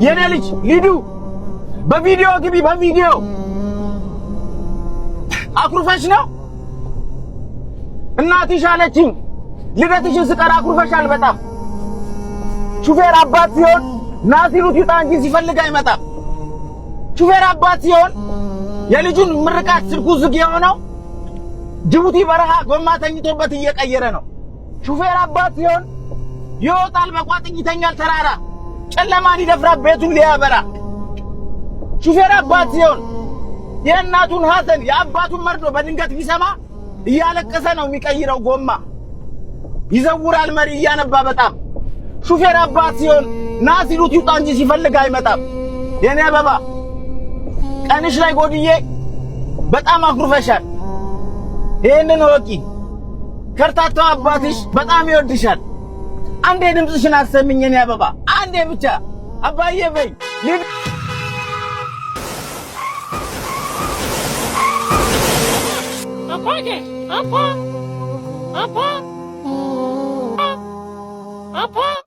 የኔ ልጅ ሊዱ በቪዲዮ ግቢ በቪዲዮ አኩርፈሽ ነው እናትሽ አለችኝ ልደትሽን ስቀር አኩርፈሻል በጣም ሹፌር አባት ሲሆን ናሲሉት ይውጣ እንጂ ሲፈልግ አይመጣም ሹፌር አባት ሲሆን የልጁን ምርቃት ስልኩ ዝግ የሆነው ጅቡቲ በረሃ ጎማ ተኝቶበት እየቀየረ ነው ሹፌር አባት ሲሆን ይወጣል በቋጥኝ ይተኛል ተራራ ጨለማን ይደፍራል ቤቱን ሊያበራ ሹፌር አባት ሲሆን የእናቱን ሐዘን የአባቱን መርዶ በድንገት ቢሰማ እያለቀሰ ነው የሚቀይረው ጎማ ይዘውራል መሪ እያነባ በጣም ሹፌር አባት ሲሆን ናሲሉት ይውጣ እንጂ ሲፈልግ አይመጣም የኔ አበባ ቀንሽ ላይ ጎድዬ በጣም አኩርፈሻል ይሄንን ወቂ ከርታታው አባትሽ በጣም ይወድሻል አንዴ ድምጽሽን አሰሚኝ የኔ አበባ አንዴ ብቻ አባዬ በይ Apa?